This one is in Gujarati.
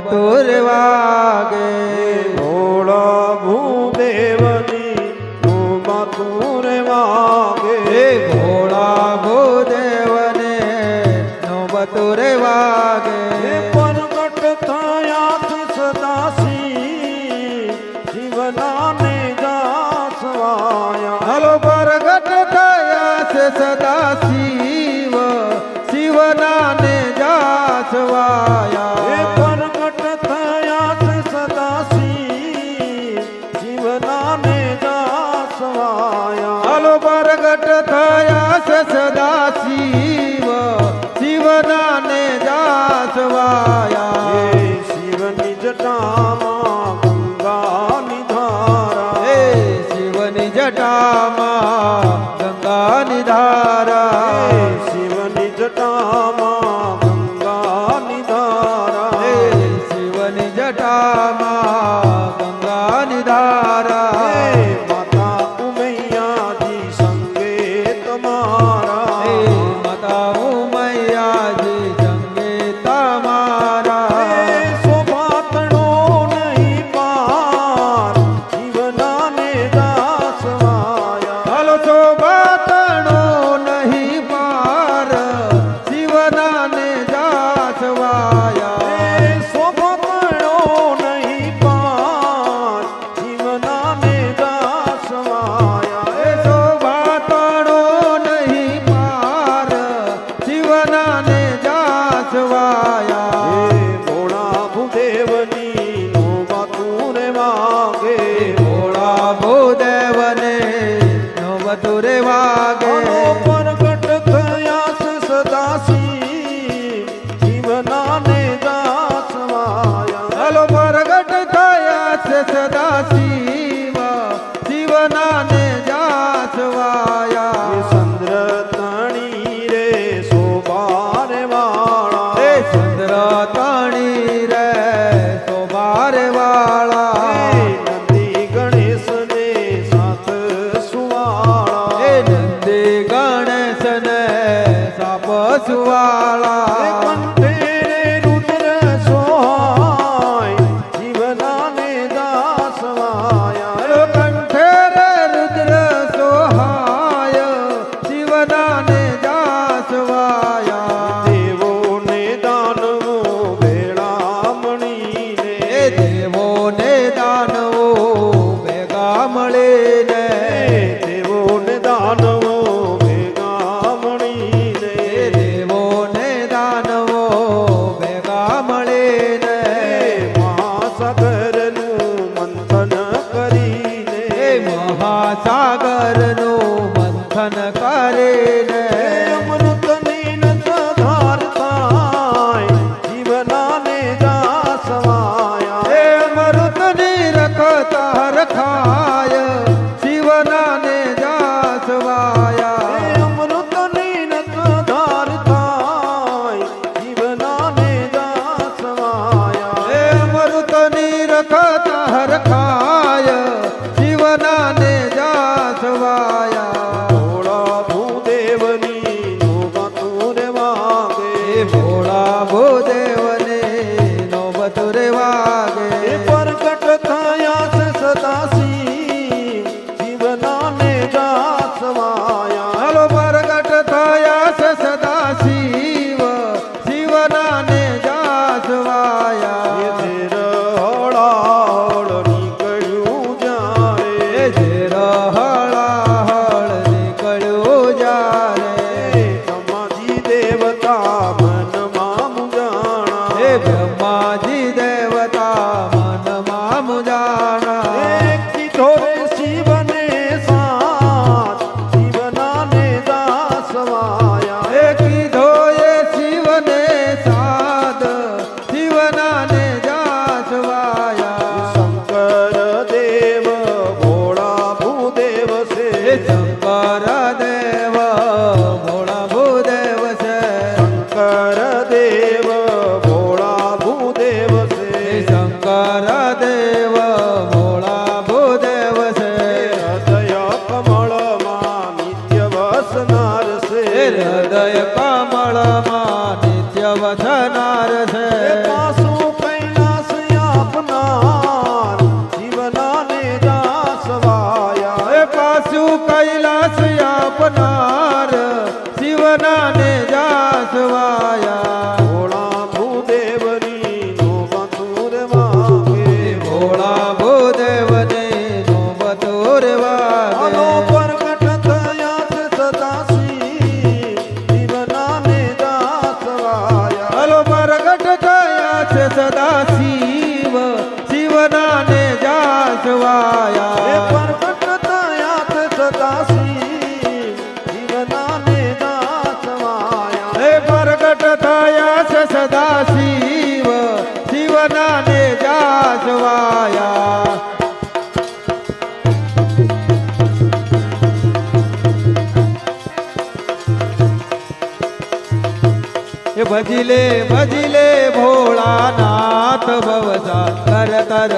બતુર વાગે ભોળા ભૂદેવની નો બતુર વાગે ભોળા ભૂદેવને નો બતુર વાગે પ્રગટ થયા સદાશી જીવનાને જાસવાયા હાલો પ્રગટ થયા છે સદા શિવ શિવનાને જાસવાયા પ્રગટ થયા છે સદાશી જીવનાને જાસવાયા હાલો પ્રગટ થયા છે સદા શિવ શિવનાને જાસવાયા શિવની જટામાં ગંગાની ધારા શિવની જટામાં ગંગાની ધારા શિવની જટામાં ગંગાની ધારા શિવની જટામાં ગંગાની ધારા માતા ઉમૈયાજી સંગે તમારા માતા ઉમૈયાજી સંગે તમારા શોભાતણો નહીં પાર જીવનાને દાસવાયા હાલો શોભાતણો નહીં પાર શિવનાને જાસવાયા શોભાતણો નહીં પાર જીવનાને દાસવાયા શોભાતણો નહીં પાર શિવનાને જાસવાયા ભોળા ભૂદેવની નો બતુર વાગે ભોળા ભૂદેવને નો બતુર વાગે પ્રગટ થયા છે સદાશી જીવનાને દાસવાયા હાલો પ્રગટ થયા છે સદા શિવ શિવનાને જાસવાયા ચંદ્ર તણી રે શોભાર વાળા ચંદ્ર તાણી રે શોભાર વાળા નંદી ગણેશ ને સાત સુવાળા નંદી ગણેશને સાપ સુવાળા કંઠે રે રુદ્ર સોહાય જીવનાને દાસવાયા કંઠે રે રુદ્ર સોહાય શિવનાને જાસવાયા દેવોને દાનવો ભેળામણીને દેવોને દાનવો ભેગા મળીને દેવોને દાનવો ભેળામણીને દેવોને દાનવો ભેગા મળીને મહાસાગરનું મંથન કરીને મહાસાગરનું મંથન કરીને અમૃતની નસધાર થાય જીવનાને દાસવાયા મરુતની રખતા રખાય શિવનાને જાસવાયા અમૃતની નસધાર થાય જીવનાને દાસવાયા મરુતની રખતા રખાય શિવનાને જાસવાયા ભોળા ભૂદેવની નો બતુર વાગે ભોળા ભૂદેવને નો બતુર વાગે પ્રગટ થયા છે સદાશી જીવનાને દાસવાયા હાલો પ્રગટ થયા છે સદા શિવ શિવનાને જાસવાયા હળાહળ નીકળ્યું જ્યારે ઝેર હળાહળ નીકળ્યું જ્યારે બ્રહ્માજી દેવતા મનમાં મુજાણા બ્રહ્માજી દેવતા મનમાં મુજાણા કીધો રે શિવને સાથ જીવનાને દાસવાયા કીધો એ શિવને સાદ શિવનાને જાસવાયા શંકર દેવ ભોળા ભૂદેવ છે શંકર દેવ ભોળા ભૂદેવ છે શંકર દેવ ભોળા ભૂદેવ છે શંકર દેવ ભોળા ભૂદેવ છે હૃદય કમળમાં નિત્ય વસનાર છે હૃદય કમળમાં નિત્ય વસનાર છે પાછું કૈલાસ આનો વાગે પ્રગટ થયા છે સદાશિવ જીવનાને દાસવાયા હલો પ્રગટ થયા છે સદા શિવ શિવના ને એ જાસવાયા પ્રગટ થયા છે સદાશિવ જીવનાને દાસવાયા હે પ્રગટ થયા છે સદા શિવ શિવના ને જાસવાયા એ ભજલે ભજલે ભોળાનાથ ભવસા કરતર